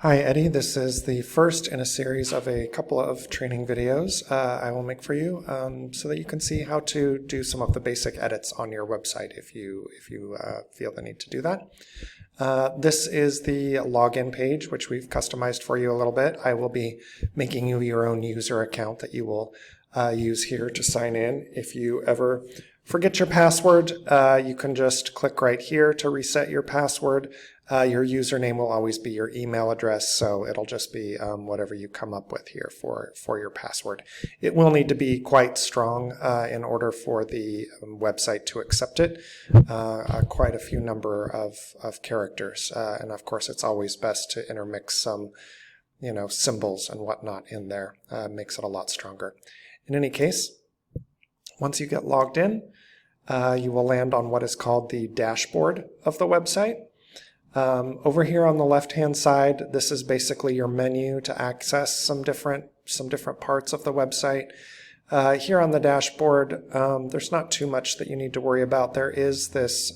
Hi Eddie, this is the first in a series of a couple of training videos I will make for you so that you can see how to do some of the basic edits on your website if you feel the need to do that. This is the login page, which we've customized for you a little bit. I will be making you your own user account that you will use here to sign in. If you ever forget your password, you can just click right here to reset your password. Your username will always be your email address, so it'll just be whatever you come up with here for your password. It will need to be quite strong in order for the website to accept it, quite a few number of characters, and of course it's always best to intermix some symbols and whatnot in there. Makes it a lot stronger. In any case, once you get logged in, you will land on what is called the dashboard of the website. Over here on the left-hand side, this is basically your menu to access some different parts of the website. Here on the dashboard, there's not too much that you need to worry about. There is this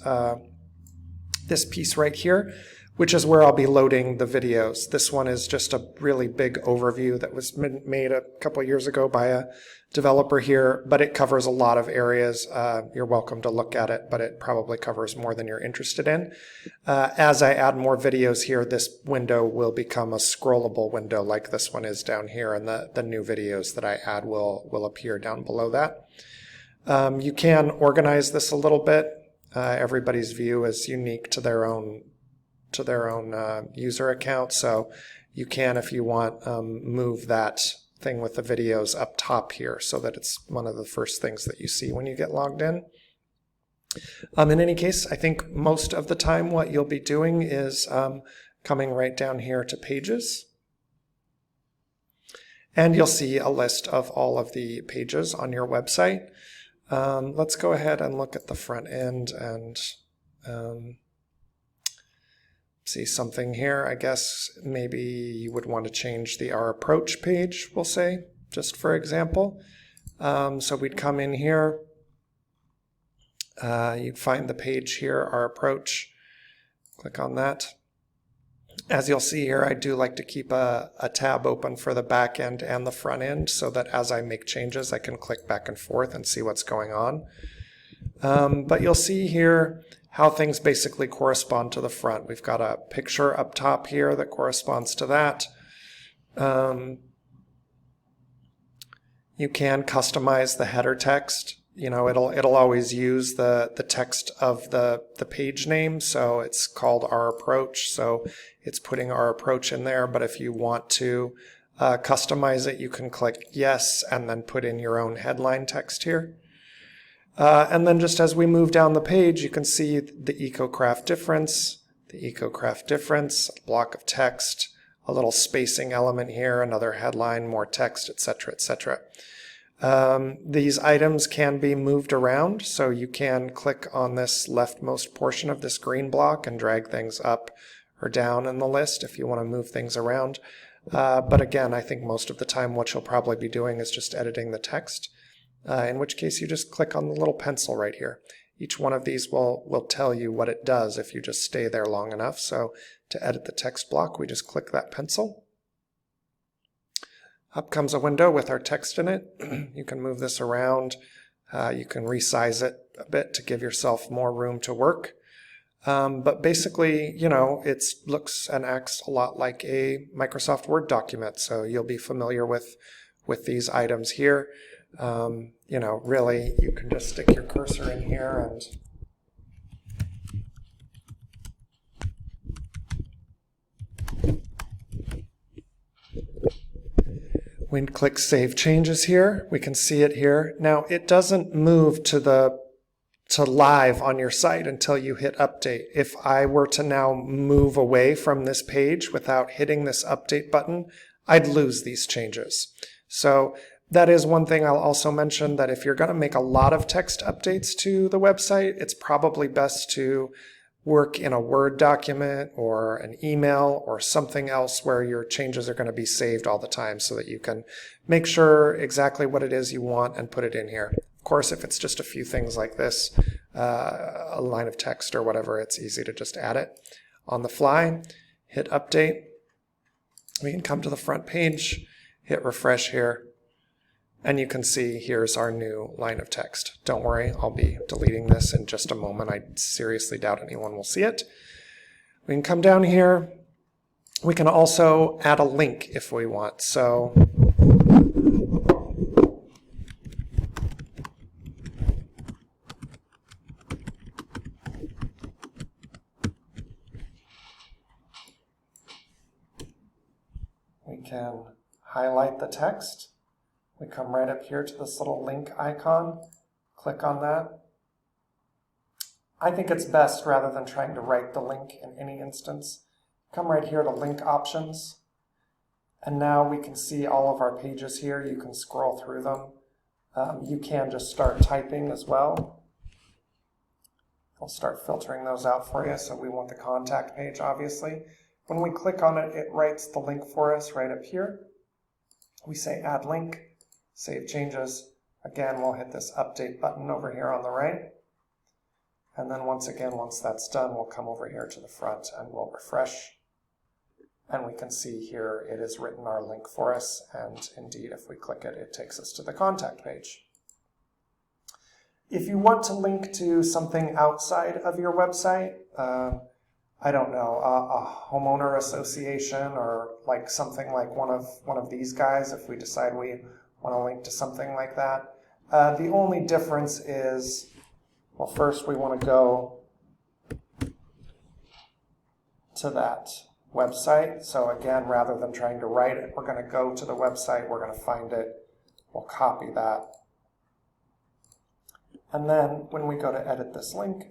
piece right here, which is where I'll be loading the videos. This one is just a really big overview that was made a couple of years ago by a developer here, but it covers a lot of areas. You're welcome to look at it, but it probably covers more than you're interested in. As I add more videos here, this window will become a scrollable window like this one is down here, and the new videos that I add will appear down below that. You can organize this a little bit. Everybody's view is unique to their own user account, so you can, if you want, move that thing with the videos up top here so that it's one of the first things that you see when you get logged in. In any case, I think most of the time what you'll be doing is coming right down here to pages, and you'll see a list of all of the pages on your website. Let's go ahead and look at the front end and see something here. I guess maybe you would want to change the Our Approach page, we'll say, just for example. So we'd come in here, you'd find the page here, Our Approach, click on that. As you'll see here, I do like to keep a tab open for the back end and the front end so that as I make changes I can click back and forth and see what's going on. But you'll see here how things basically correspond to the front. We've got a picture up top here that corresponds to that. You can customize the header text. It'll always use the text of the page name, so it's called Our Approach, so it's putting Our Approach in there. But if you want to customize it, you can click yes and then put in your own headline text here. And then just as we move down the page, you can see the EcoCraft difference, a block of text, a little spacing element here, another headline, more text, etc., etc. These items can be moved around, so you can click on this leftmost portion of this green block and drag things up or down in the list if you want to move things around. But again, I think most of the time what you'll probably be doing is just editing the text. In which case you just click on the little pencil right here. Each one of these will tell you what it does if you just stay there long enough. So to edit the text block, we just click that pencil. Up comes a window with our text in it. You can move this around. You can resize it a bit to give yourself more room to work. But basically, it looks and acts a lot like a Microsoft Word document. So you'll be familiar with these items here. Really, you can just stick your cursor in here and we can click Save Changes here. We can see it here. Now, it doesn't move to live on your site until you hit Update. If I were to now move away from this page without hitting this Update button, I'd lose these changes. So that is one thing I'll also mention, that if you're going to make a lot of text updates to the website, it's probably best to work in a Word document or an email or something else where your changes are going to be saved all the time so that you can make sure exactly what it is you want and put it in here. Of course, if it's just a few things like this, a line of text or whatever, it's easy to just add it on the fly, hit Update. We can come to the front page, hit refresh here, and you can see here's our new line of text. Don't worry, I'll be deleting this in just a moment. I seriously doubt anyone will see it. We can come down here. We can also add a link if we want. So we can highlight the text. We come right up here to this little link icon, click on that. I think it's best, rather than trying to write the link in any instance, come right here to link options. And now we can see all of our pages here. You can scroll through them. You can just start typing as well. I'll start filtering those out for you. So we want the contact page, obviously. When we click on it, it writes the link for us right up here. We say add link, save changes. Again, we'll hit this update button over here on the right. And then once that's done, we'll come over here to the front and we'll refresh. And we can see here it has written our link for us. And indeed, if we click it, it takes us to the contact page. If you want to link to something outside of your website, I don't know, a homeowner association, or like something like one of these guys, if we decide we want to link to something like that. The only difference is, well, first we want to go to that website. So again, rather than trying to write it, we're going to go to the website, we're going to find it, we'll copy that. And then when we go to edit this link,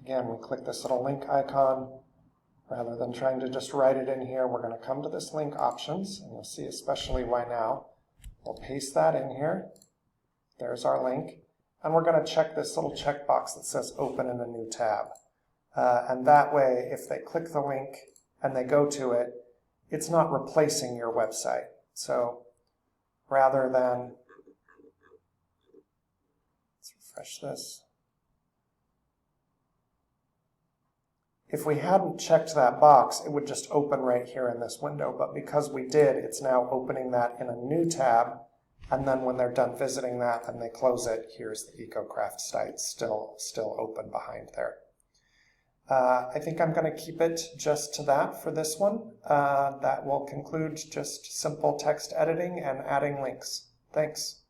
again, we click this little link icon. Rather than trying to just write it in here, we're going to come to this link options, and you'll see especially why now. We'll paste that in here. There's our link. And we're going to check this little checkbox that says open in a new tab. And that way, if they click the link and they go to it, it's not replacing your website. So rather than, let's refresh this. If we hadn't checked that box, it would just open right here in this window. But because we did, it's now opening that in a new tab. And then when they're done visiting that and they close it, here's the EcoCraft site still open behind there. I think I'm going to keep it just to that for this one. That will conclude just simple text editing and adding links. Thanks.